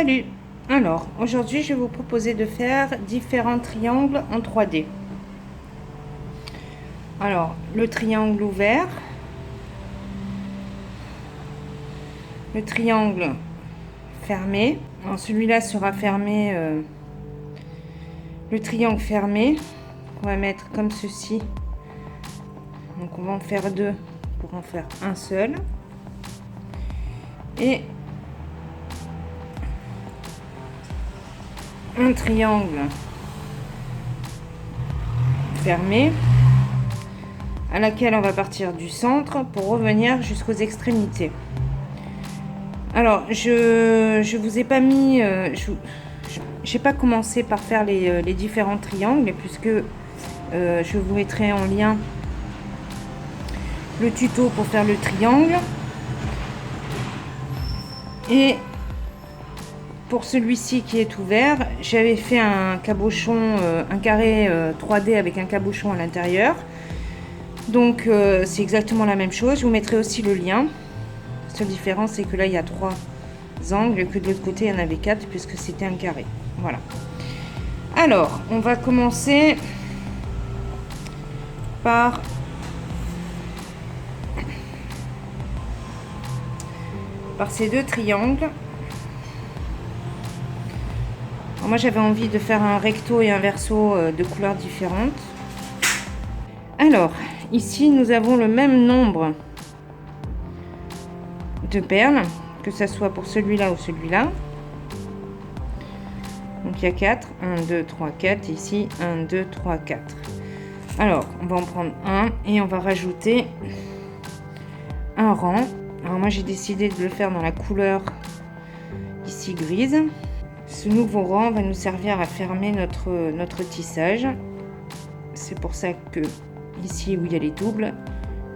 Salut! Alors, aujourd'hui, je vais vous proposer de faire différents triangles en 3D. Alors, le triangle ouvert, le triangle fermé. Alors, celui-là sera fermé, le triangle fermé, on va mettre comme ceci. Donc, on va en faire deux pour en faire un seul. Et un triangle fermé à laquelle on va partir du centre pour revenir jusqu'aux extrémités. Alors je vous ai pas mis j'ai pas commencé par faire les différents triangles puisque je vous mettrai en lien le tuto pour faire le triangle. Et pour celui-ci qui est ouvert, j'avais fait un cabochon, un carré 3D avec un cabochon à l'intérieur. Donc c'est exactement la même chose. Je vous mettrai aussi le lien. La seule différence, c'est que là, il y a 3 angles, que de l'autre côté, il y en avait 4 puisque c'était un carré. Voilà. Alors, on va commencer par ces deux triangles. Alors, moi, j'avais envie de faire un recto et un verso de couleurs différentes. Alors, ici, nous avons le même nombre de perles, que ce soit pour celui-là ou celui-là. Donc, il y a 4. 1, 2, 3, 4. Ici, 1, 2, 3, 4. Alors, on va en prendre un et on va rajouter un rang. Alors, moi, j'ai décidé de le faire dans la couleur ici grise. Ce nouveau rang va nous servir à fermer notre tissage. C'est pour ça que ici où il y a les doubles,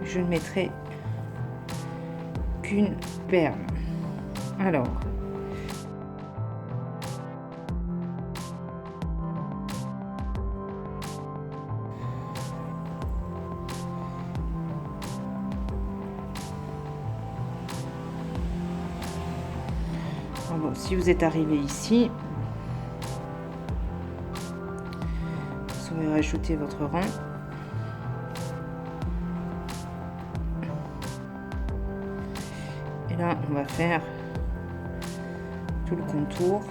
je ne mettrai qu'une perle. Alors, bon, si vous êtes arrivé ici, vous pouvez rajouter votre rang. Et là, on va faire tout le contour.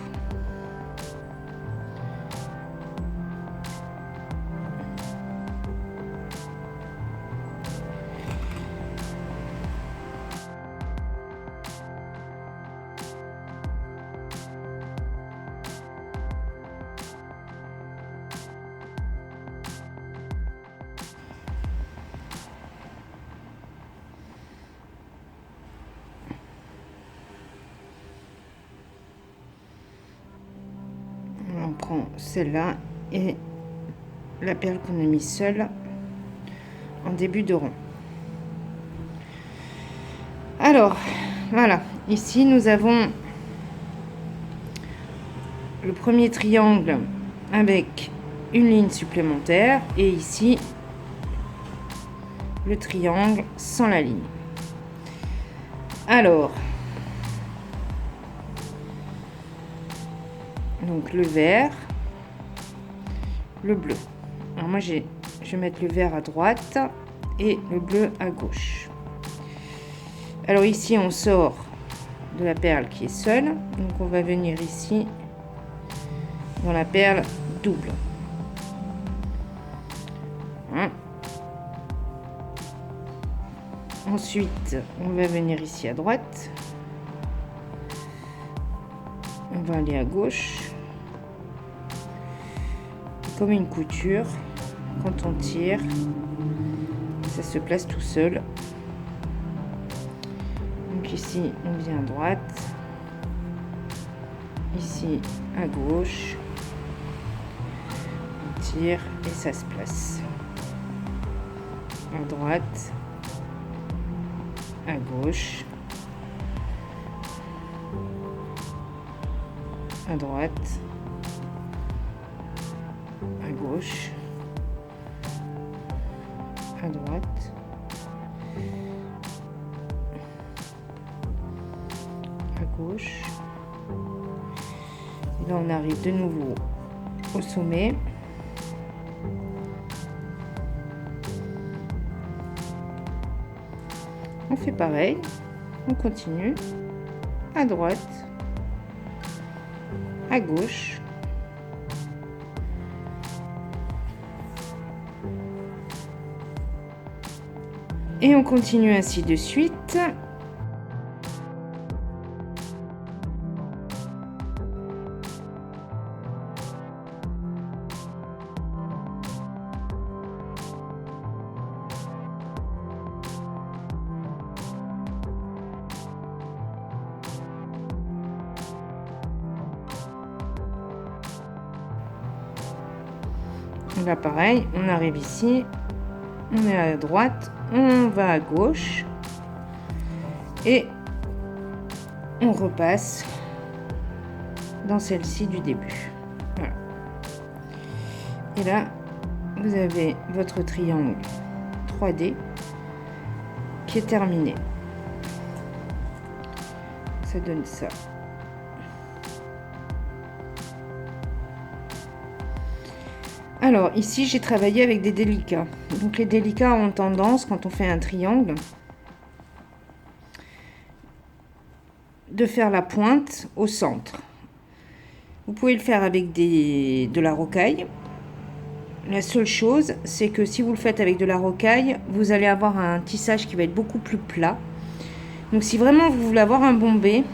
On prend celle-là et la perle qu'on a mis seule en début de rond. Alors, voilà. Ici, nous avons le premier triangle avec une ligne supplémentaire et ici, le triangle sans la ligne. Alors, donc le vert, le bleu. Alors moi je vais mettre le vert à droite et le bleu à gauche. Alors ici on sort de la perle qui est seule, donc on va venir ici dans la perle double. Hein. Ensuite on va venir ici à droite, on va aller à gauche. Comme une couture, quand on tire, ça se place tout seul. Donc ici, on vient à droite, ici à gauche, on tire et ça se place. À droite, à gauche, à droite, à gauche, à droite, à gauche, Là, on arrive de nouveau au sommet. On fait pareil, on continue à droite, à gauche. Et on continue ainsi de suite. Là, pareil, on arrive ici, on est à droite, on va à gauche et on repasse dans celle-ci du début. Voilà. Et là, vous avez votre triangle 3D qui est terminé. Ça donne ça. Alors ici j'ai travaillé avec des délicats. Donc les délicats ont tendance, quand on fait un triangle, de faire la pointe au centre. Vous pouvez le faire avec de la rocaille. La seule chose, c'est que si vous le faites avec de la rocaille, vous allez avoir un tissage qui va être beaucoup plus plat. Donc si vraiment vous voulez avoir un bombé,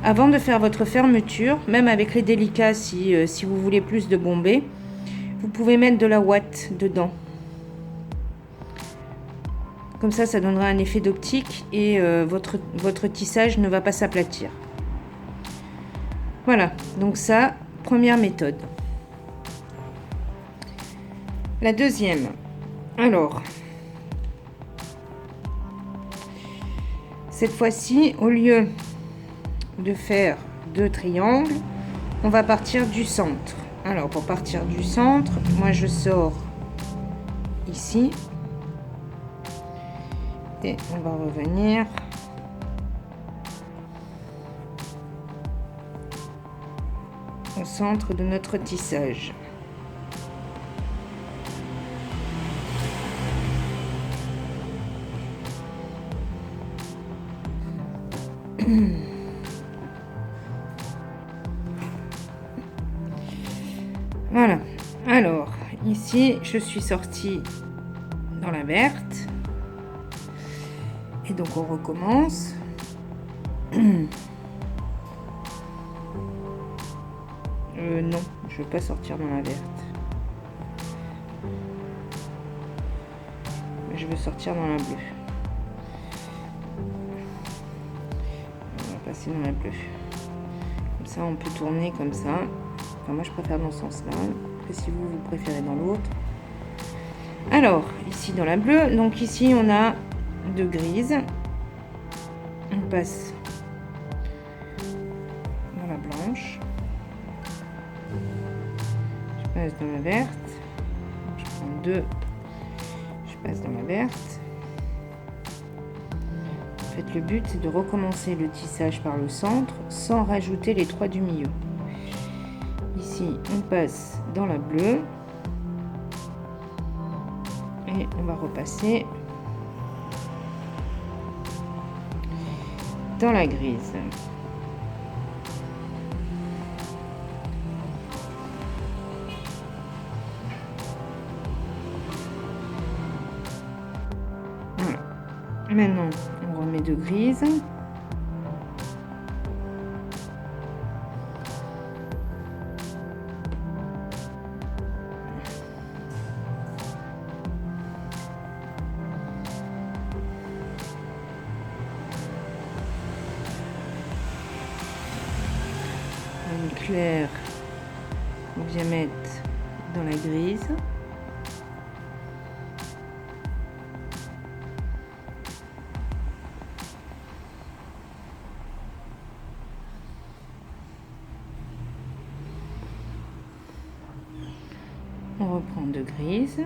avant de faire votre fermeture, même avec les délicats, si vous voulez plus de bombé, vous pouvez mettre de la ouate dedans. Comme ça donnera un effet d'optique et votre tissage ne va pas s'aplatir. Voilà, donc ça, première méthode. La deuxième, alors, cette fois-ci, au lieu de faire 2 triangles, on va partir du centre. Alors, pour partir du centre, moi je sors ici et on va revenir au centre de notre tissage. Voilà, alors ici je suis sortie dans la verte et donc on recommence. Non, je veux pas sortir dans la verte, je veux sortir dans la bleue. On va passer dans la bleue, comme ça on peut tourner comme ça. Enfin, moi je préfère dans ce sens là, que si vous préférez dans l'autre. Alors ici dans la bleue, donc ici on a 2 grises, on passe dans la blanche, je passe dans la verte, je prends 2, je passe dans la verte. En fait le but c'est de recommencer le tissage par le centre sans rajouter les 3 du milieu. Ici on passe dans la bleue et on va repasser dans la grise. Voilà. Maintenant on remet de grise. Clair, on vient mettre dans la grise. On reprend de grise.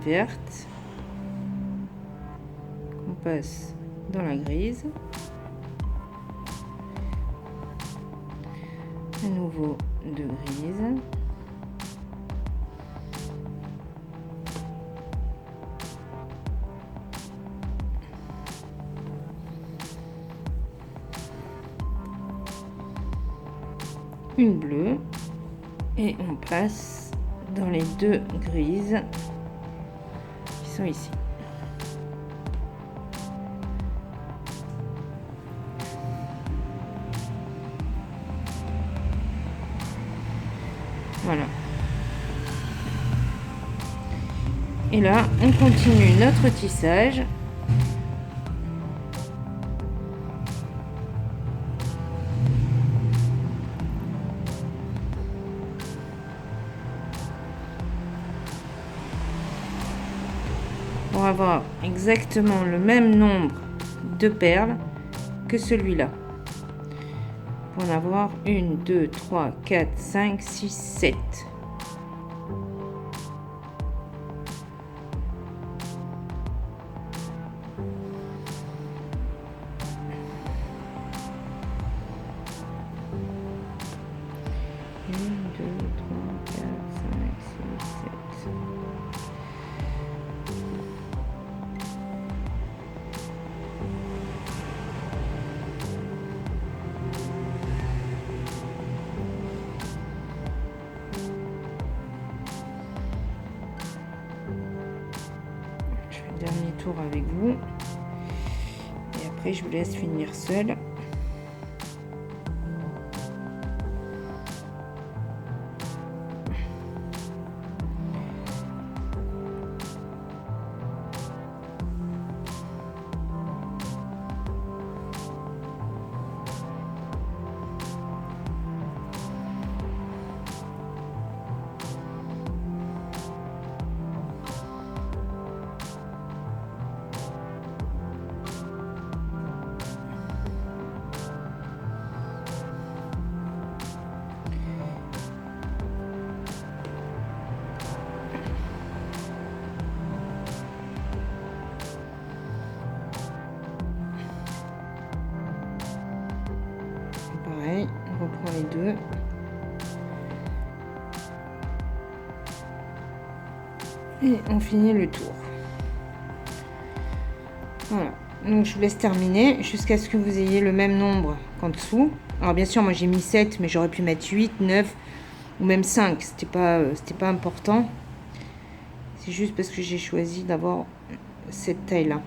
verte qu'on passe dans la grise. À nouveau de grise. Une bleue et on passe dans les deux grises qui sont ici. Voilà. Et là, on continue notre tissage. Pour avoir exactement le même nombre de perles que celui-là. Pour en avoir 1, 2, 3, 4, 5, 6, 7. Dernier tour avec vous et après je vous laisse finir seul. Pareil, on reprend les deux. Et on finit le tour. Voilà. Donc je vous laisse terminer jusqu'à ce que vous ayez le même nombre qu'en dessous. Alors bien sûr, moi j'ai mis 7, mais j'aurais pu mettre 8, 9 ou même 5. C'était pas important. C'est juste parce que j'ai choisi d'avoir cette taille-là.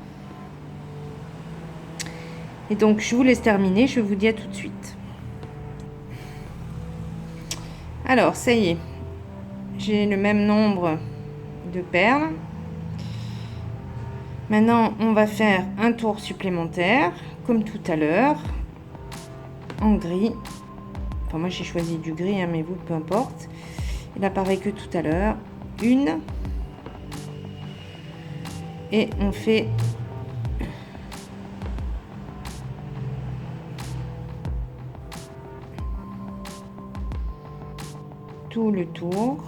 Et donc je vous laisse terminer, je vous dis à tout de suite. Alors, ça y est, j'ai le même nombre de perles. Maintenant, on va faire un tour supplémentaire, comme tout à l'heure, en gris. Enfin, moi, j'ai choisi du gris, hein, mais vous, peu importe. Il apparaît que tout à l'heure. Une. Et on fait... tout le tour.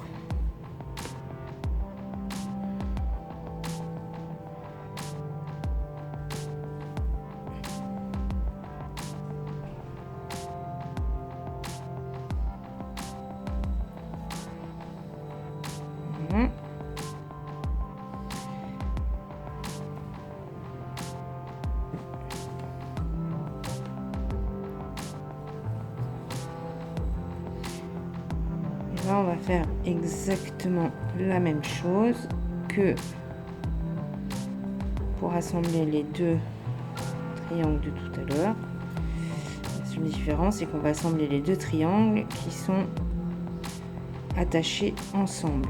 Là, on va faire exactement la même chose que pour assembler les deux triangles de tout à l'heure. La seule différence, c'est qu'on va assembler les deux triangles qui sont attachés ensemble.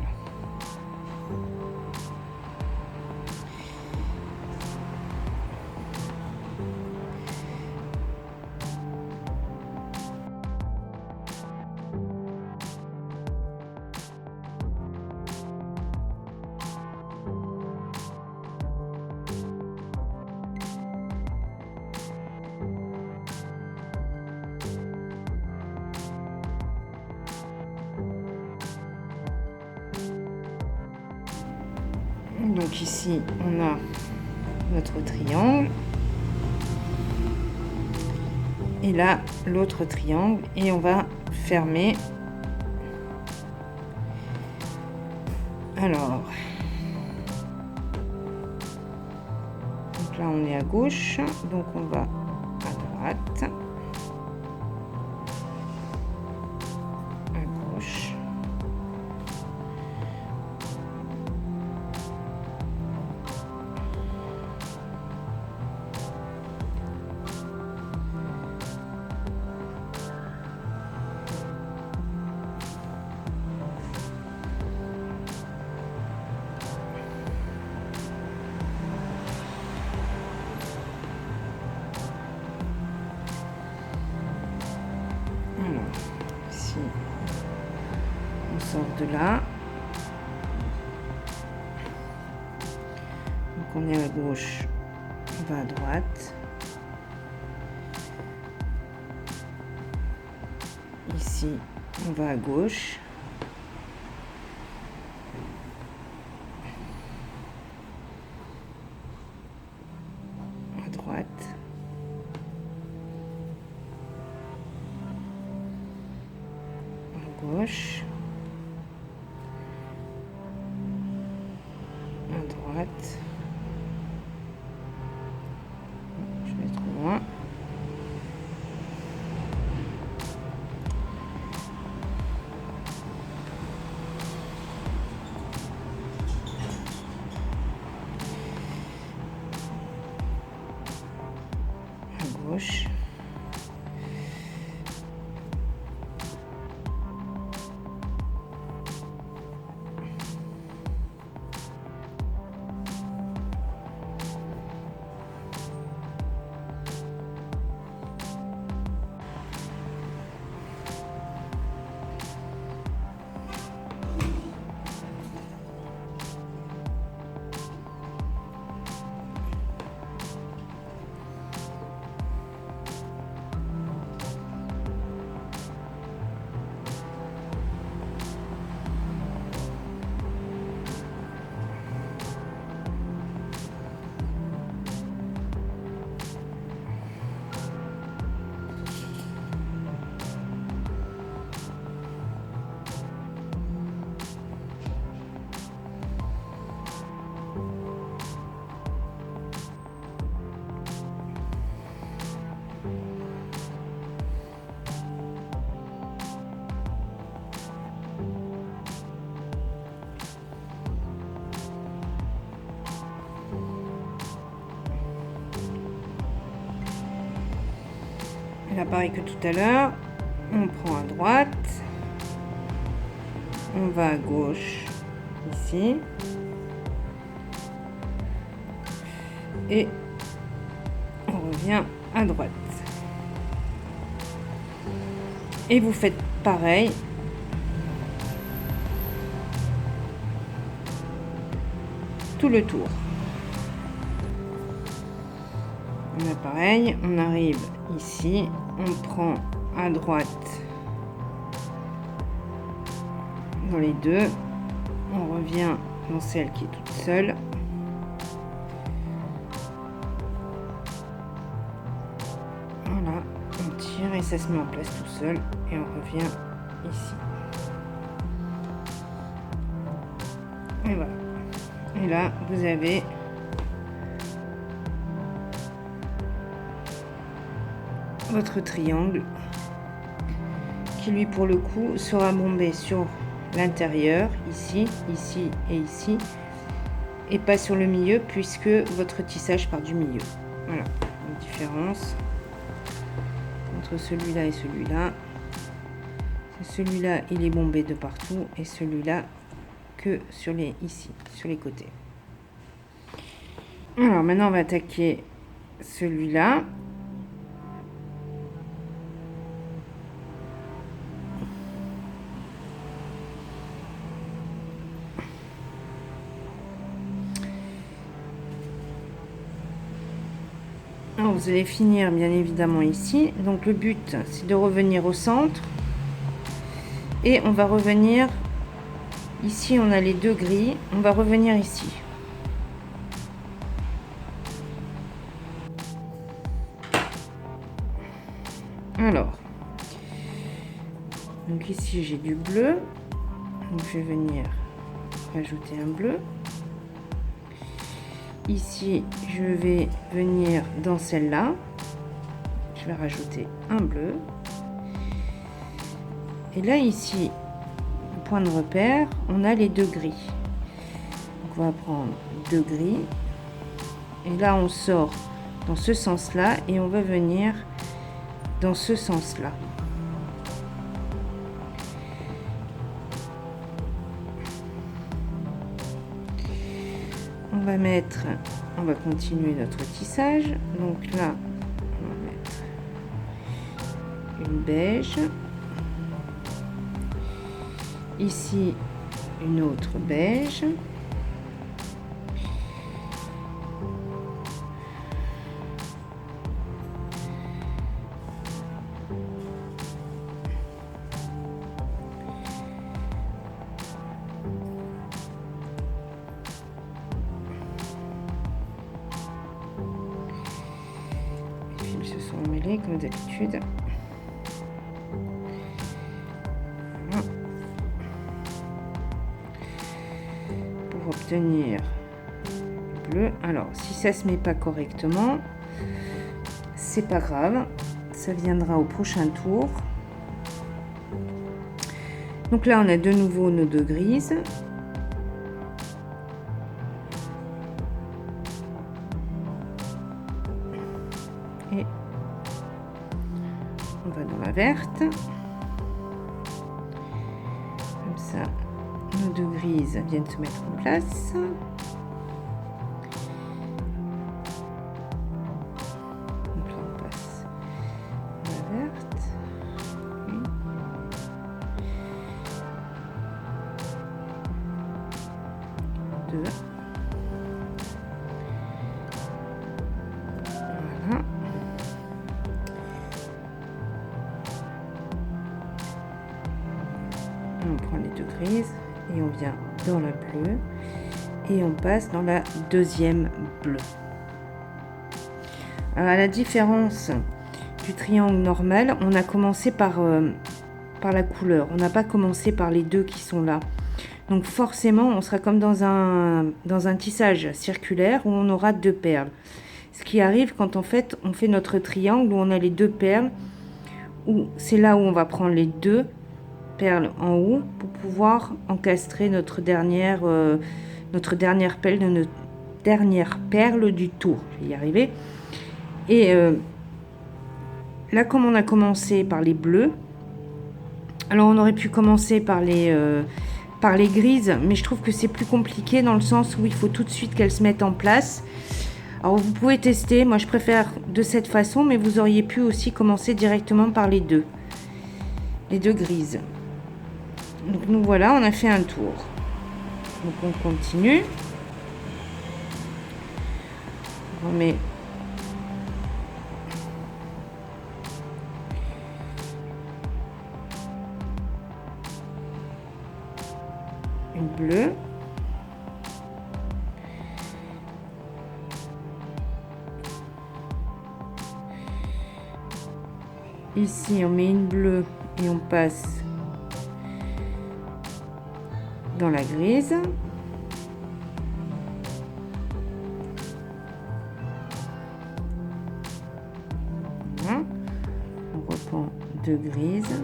Donc ici, on a notre triangle. Et là, l'autre triangle. Et on va fermer. Alors, donc là, on est à gauche. Donc, on va à droite. À gauche. Ici, on sort de là. Donc on est à gauche, on va à droite. Ici, on va à gauche. À droite. Gauche, à droite, je vais trop loin, à gauche. Là, pareil que tout à l'heure, on prend à droite, on va à gauche ici et on revient à droite. Et vous faites pareil tout le tour. On a pareil, on arrive ici, on prend à droite dans les deux, on revient dans celle qui est toute seule. Voilà, on tire et ça se met en place tout seul et on revient ici. Et voilà. Et là, vous avez votre triangle qui lui pour le coup sera bombé sur l'intérieur ici, ici et ici et pas sur le milieu puisque votre tissage part du milieu. Voilà la différence entre celui-là et celui-là. Celui-là il est bombé de partout et celui-là que sur les ici sur les côtés. Alors maintenant on va attaquer celui-là. Alors, vous allez finir bien évidemment ici. Donc le but c'est de revenir au centre et on va revenir ici. On a les deux grilles, on va revenir ici. Alors, donc ici j'ai du bleu, donc je vais venir rajouter un bleu. Ici je vais venir dans celle-là, je vais rajouter un bleu. Et là ici, point de repère, on a les deux gris. Donc on va prendre deux gris. Et là on sort dans ce sens-là et on va venir dans ce sens-là. On va continuer notre tissage. Donc là, on va mettre une beige. Ici, une autre beige. Les fils se sont mêlés comme d'habitude. Voilà. Pour obtenir le bleu. Alors, si ça se met pas correctement, c'est pas grave, ça viendra au prochain tour. Donc là, on a de nouveau nos deux grises. Et on va dans la verte. Comme ça, nos deux grises viennent se mettre en place. Donc là, on passe la verte. Une, deux. Voilà. On prend les deux grises et on vient dans la bleue et on passe dans la deuxième bleue. Alors, à la différence du triangle normal, on a commencé par la couleur, on n'a pas commencé par les deux qui sont là. Donc forcément on sera comme dans un tissage circulaire où on aura deux perles. Ce qui arrive quand en fait on fait notre triangle où on a les deux perles, où c'est là où on va prendre les deux perles en haut pour pouvoir encastrer notre dernière perle de notre dernière perle du tour. Je vais y arriver. Et là, comme on a commencé par les bleus, alors on aurait pu commencer par les grises, mais je trouve que c'est plus compliqué dans le sens où il faut tout de suite qu'elles se mettent en place. Alors vous pouvez tester, moi je préfère de cette façon, mais vous auriez pu aussi commencer directement par les deux grises. Donc nous voilà, on a fait un tour. Donc on continue. On remet une bleue. Ici on met une bleue et on passe dans la grise. Voilà. On reprend deux grises.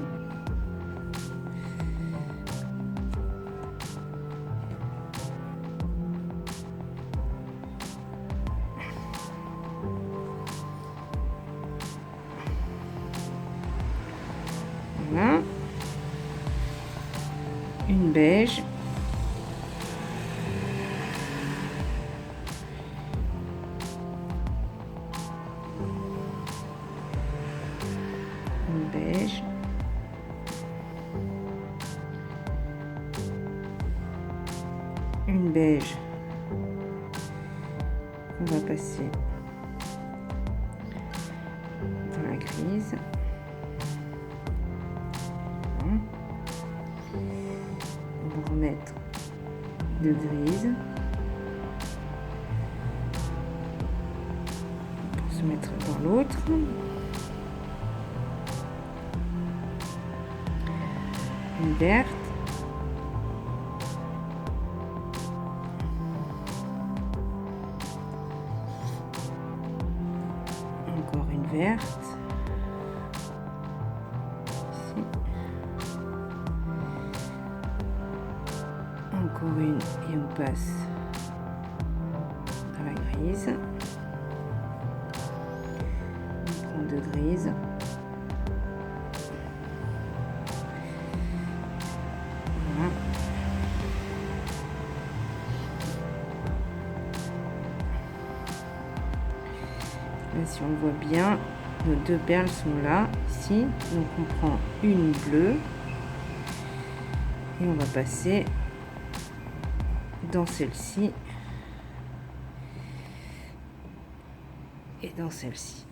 Voilà. Une beige. Une beige. Une beige. On va passer dans la grise. On va remettre deux grises pour se mettre dans l'autre. une verte, encore une verte, ici, encore une et on passe à la grise, on prend deux grises. Là, si on voit bien, nos deux perles sont là, ici. Donc on prend une bleue et on va passer dans celle-ci et dans celle-ci.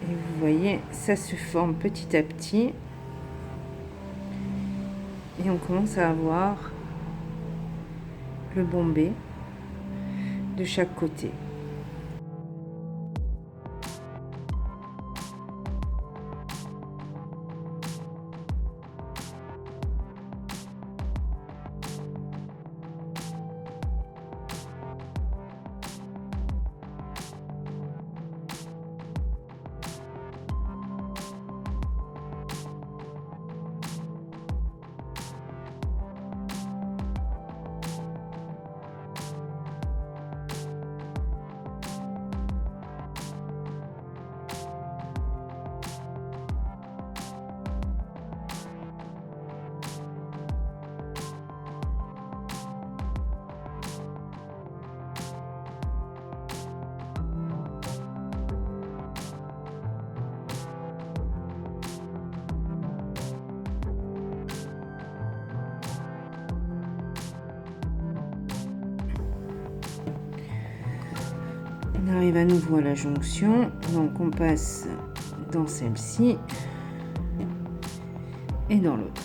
Et vous voyez, ça se forme petit à petit. Et on commence à avoir le bombé de chaque côté. On arrive à nouveau à la jonction, donc on passe dans celle-ci et dans l'autre.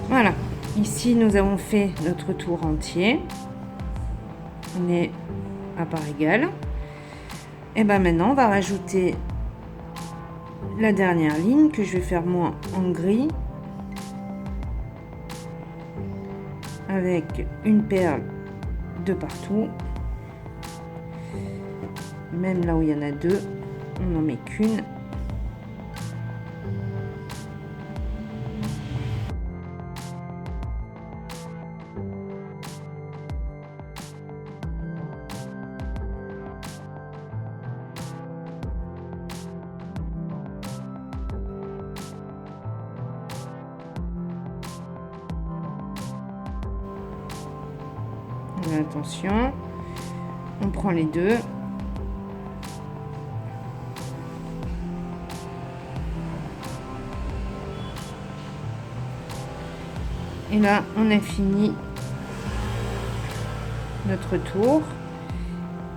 Voilà, ici nous avons fait notre tour entier. On est à part égale. Et ben maintenant on va rajouter la dernière ligne que je vais faire moi en gris, avec une perle de partout, même là où il y en a deux, on n'en met qu'une. Attention, on prend les deux. Et là, on a fini notre tour.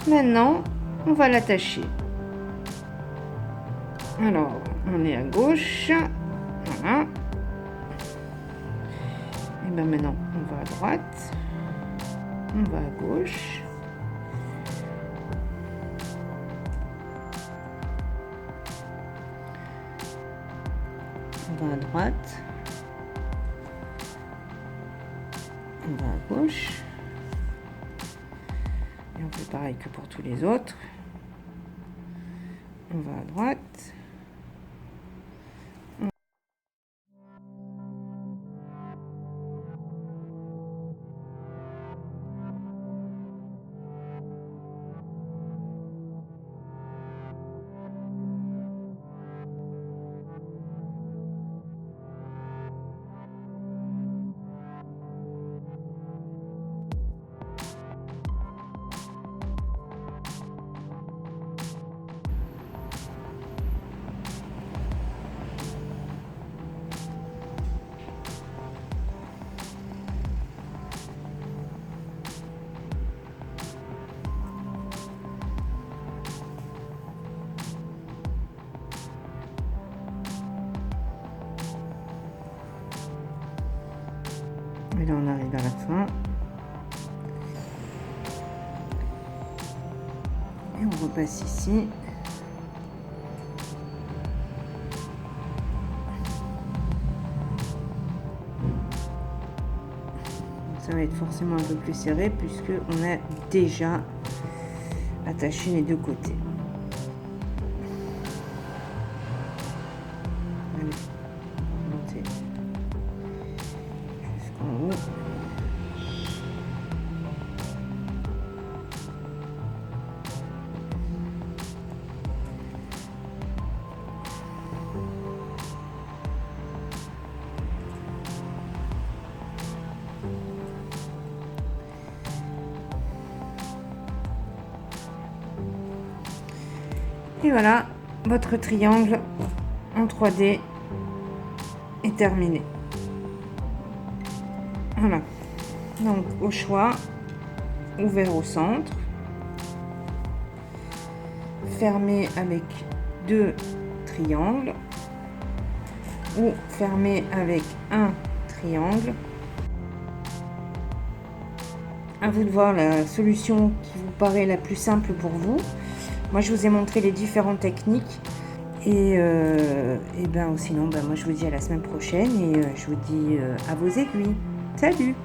Maintenant, on va l'attacher. Alors, on est à gauche. Voilà. Et bien maintenant, on va à droite. On va à gauche. On va à droite. On va à gauche. Et on fait pareil que pour tous les autres. On va à droite. Et là, on arrive à la fin. Et on repasse ici. Ça va être forcément un peu plus serré puisque on a déjà attaché les deux côtés. Allez, montez jusqu'en haut. Et voilà, votre triangle en 3D est terminé. Voilà. Donc au choix, ouvert au centre, fermé avec 2 triangles ou fermé avec un triangle. À vous de voir la solution qui vous paraît la plus simple pour vous. Moi, je vous ai montré les différentes techniques. Et ben sinon, ben, moi, je vous dis à la semaine prochaine et je vous dis à vos aiguilles. Salut!